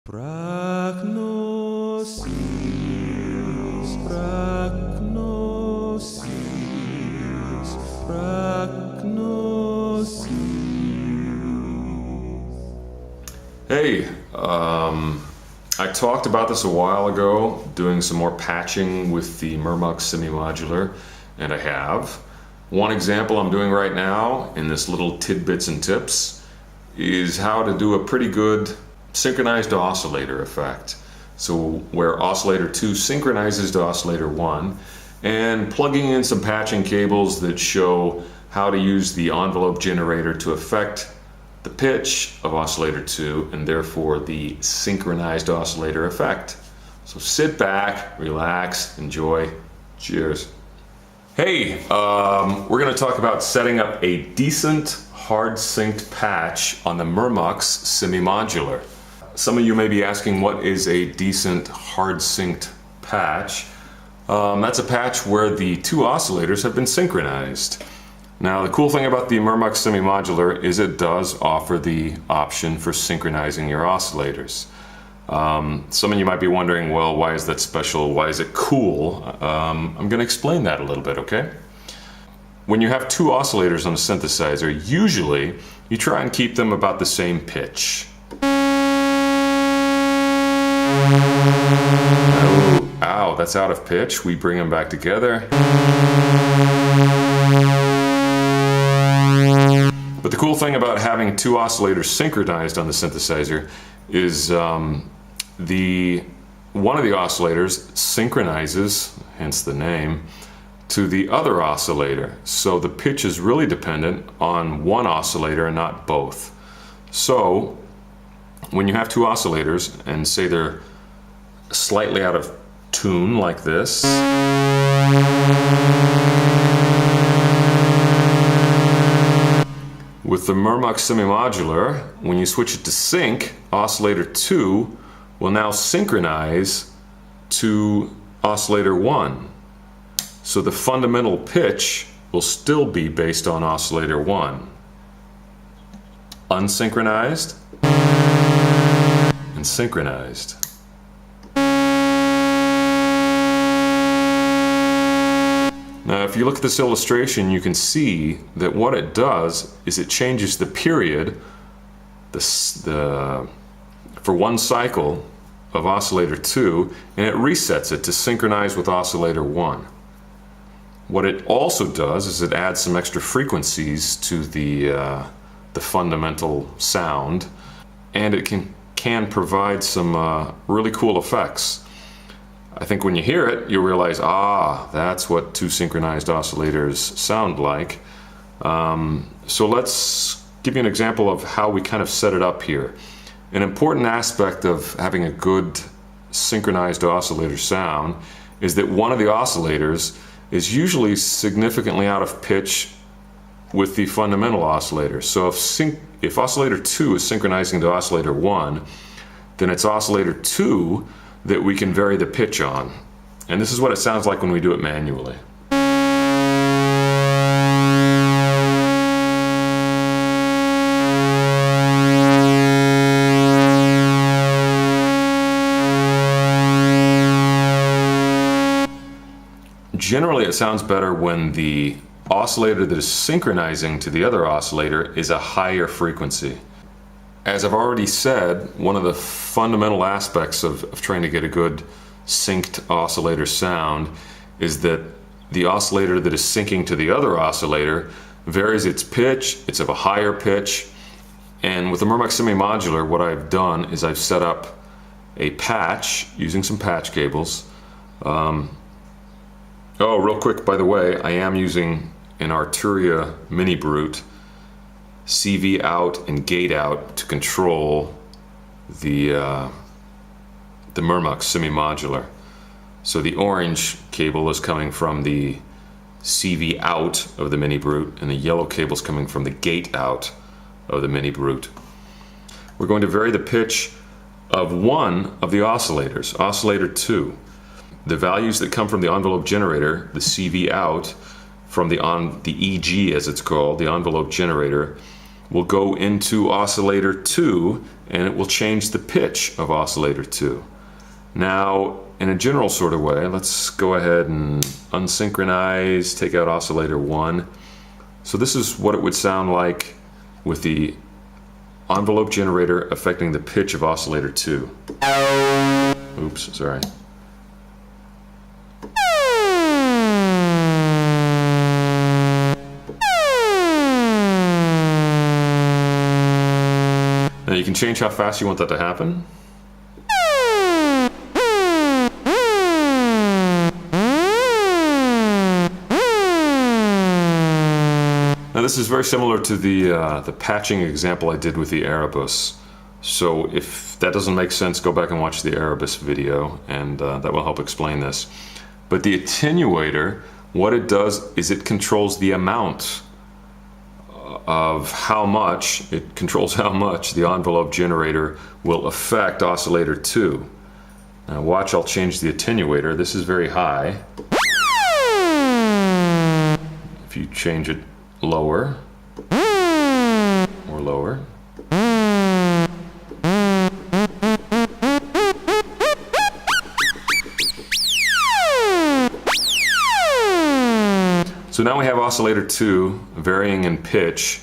Prognosis, prognosis, prognosis. Hey, I talked about this a while ago, doing some more patching with the Murmux Semi-Modular, and I have. One example I'm doing right now in this little tidbits and tips is how to do a pretty good synchronized oscillator effect. So where Oscillator 2 synchronizes to Oscillator 1, and plugging in some patching cables that show how to use the envelope generator to affect the pitch of Oscillator 2 and therefore the synchronized oscillator effect. So sit back, relax, enjoy. Cheers. Hey, we're going to talk about setting up a decent hard synced patch on the Murmux Semi-Modular. Some of you may be asking, what is a decent hard synced patch? That's a patch where the two oscillators have been synchronized. Now, the cool thing about the Murmux Semi-Modular is it does offer the option for synchronizing your oscillators. Some of you might be wondering, well, why is that special? Why is it cool? I'm going to explain that a little bit, okay? When you have two oscillators on a synthesizer, usually you try and keep them about the same pitch. Oh, ow, that's out of pitch. We bring them back together. But the cool thing about having two oscillators synchronized on the synthesizer is one of the oscillators synchronizes, hence the name, to the other oscillator. So the pitch is really dependent on one oscillator and not both. So when you have two oscillators and say they're slightly out of tune like this, with the Murmux Semi-Modular, when you switch it to sync, Oscillator 2 will now synchronize to Oscillator 1. So the fundamental pitch will still be based on Oscillator 1. Unsynchronized and synchronized. Now, if you look at this illustration, you can see that what it does is it changes the period for one cycle of Oscillator 2, and it resets it to synchronize with Oscillator 1. What it also does is it adds some extra frequencies to the fundamental sound, and it can provide some really cool effects. I think when you hear it, you'll realize, that's what two synchronized oscillators sound like. So let's give you an example of how we kind of set it up here. An important aspect of having a good synchronized oscillator sound is that one of the oscillators is usually significantly out of pitch with the fundamental oscillator. So if Oscillator 2 is synchronizing to Oscillator 1, then it's Oscillator 2 that we can vary the pitch on. And this is what it sounds like when we do it manually. Generally, it sounds better when the oscillator that is synchronizing to the other oscillator is a higher frequency. As I've already said, one of the fundamental aspects of trying to get a good synced oscillator sound is that the oscillator that is syncing to the other oscillator varies its pitch, it's of a higher pitch. And with the Murmux Semi-Modular, what I've done is I've set up a patch using some patch cables. Real quick, by the way, I am using an Arturia Mini Brute CV out and gate out to control the Murmux Semi-Modular. So the orange cable is coming from the CV out of the Mini Brute, and the yellow cable is coming from the gate out of the Mini Brute. We're going to vary the pitch of one of the oscillators, Oscillator 2. The values that come from the envelope generator, the CV out, from the EG as it's called, the envelope generator, will go into Oscillator 2 and it will change the pitch of oscillator 2. Now, in a general sort of way, let's go ahead and unsynchronize, take out oscillator 1. So this is what it would sound like with the envelope generator affecting the pitch of oscillator 2. Oops, sorry. Now you can change how fast you want that to happen. Now this is very similar to the patching example I did with the Erebus. So if that doesn't make sense, go back and watch the Erebus video, and that will help explain this. But the attenuator, what it does is it controls the amount of how much, it controls how much the envelope generator will affect oscillator 2. Now watch, I'll change the attenuator. This is very high. If you change it lower or lower. So now we have oscillator 2 varying in pitch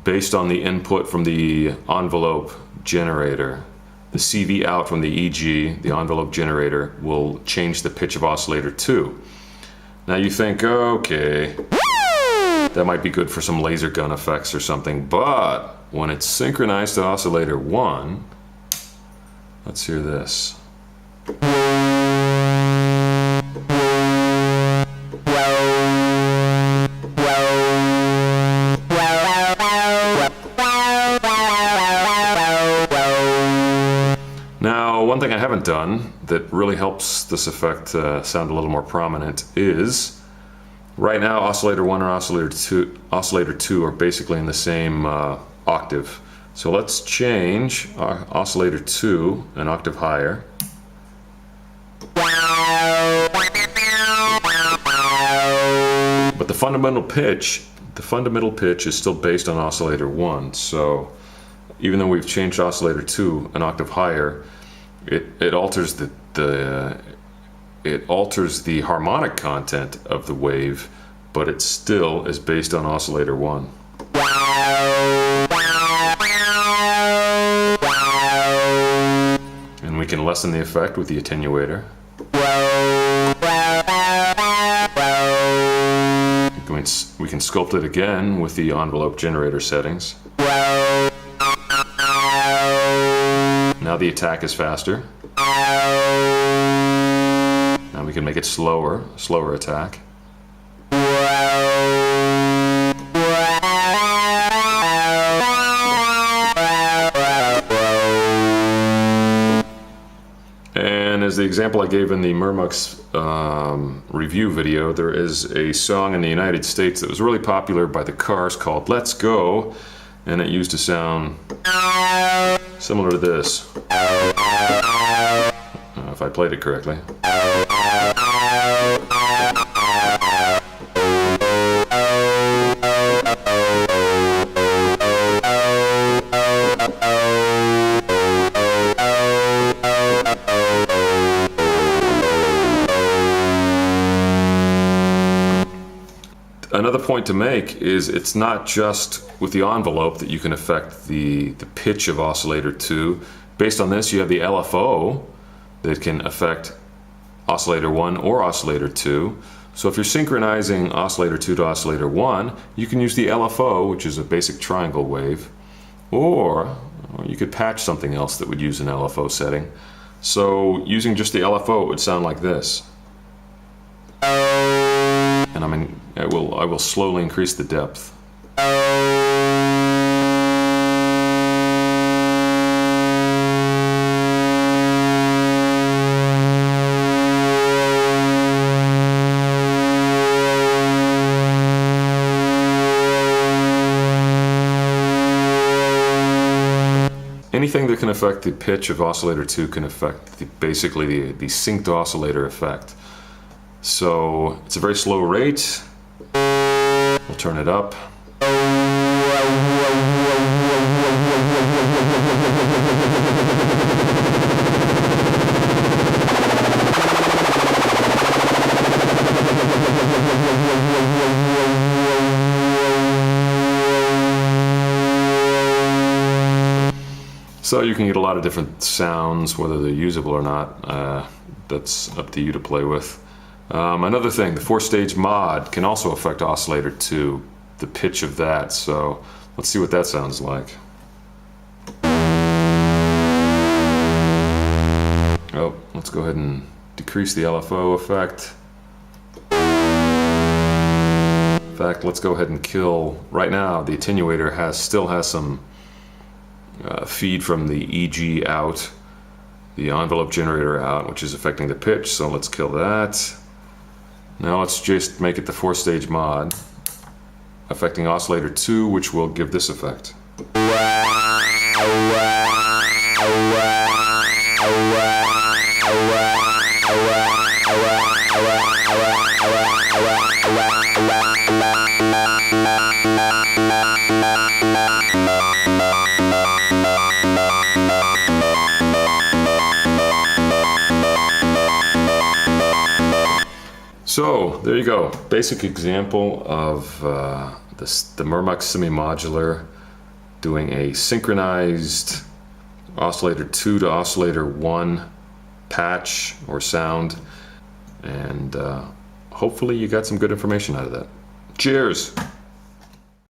based on the input from the envelope generator. The CV out from the EG, the envelope generator, will change the pitch of oscillator 2. Now you think, okay, that might be good for some laser gun effects or something, but when it's synchronized to oscillator 1, let's hear this. Now, one thing I haven't done that really helps this effect sound a little more prominent is, right now oscillator 1 and oscillator 2 are basically in the same octave. So let's change oscillator 2 an octave higher. But the fundamental pitch is still based on oscillator 1. So even though we've changed oscillator 2 an octave higher, it alters the harmonic content of the wave, but it still is based on oscillator 1. And we can lessen the effect with the attenuator. We can sculpt it again with the envelope generator settings. Now the attack is faster. Now we can make it slower attack. And as the example I gave in the Murmux review video, there is a song in the United States that was really popular by the Cars called Let's Go, and it used to sound similar to this. If I played it correctly. Another point to make is it's not just with the envelope that you can affect the pitch of oscillator 2. Based on this, you have the LFO that can affect oscillator 1 or oscillator 2. So if you're synchronizing oscillator 2 to oscillator 1, you can use the LFO, which is a basic triangle wave, or you could patch something else that would use an LFO setting. So using just the LFO, it would sound like this. And I will slowly increase the depth. Anything that can affect the pitch of oscillator 2 can affect basically the synced oscillator effect. So it's a very slow rate. We'll turn it up. So you can get a lot of different sounds, whether they're usable or not. That's up to you to play with. Another thing, the 4-stage mod can also affect Oscillator 2, the pitch of that. So let's see what that sounds like. Oh, let's go ahead and decrease the LFO effect. In fact, let's go ahead and kill, right now the attenuator still has some feed from the EG out, the envelope generator out, which is affecting the pitch, so let's kill that. Now let's just make it the 4-stage mod, affecting Oscillator 2, which will give this effect. So there you go, basic example of the Murmux Semi-Modular doing a synchronized Oscillator 2 to Oscillator 1 patch or sound, and hopefully you got some good information out of that. Cheers!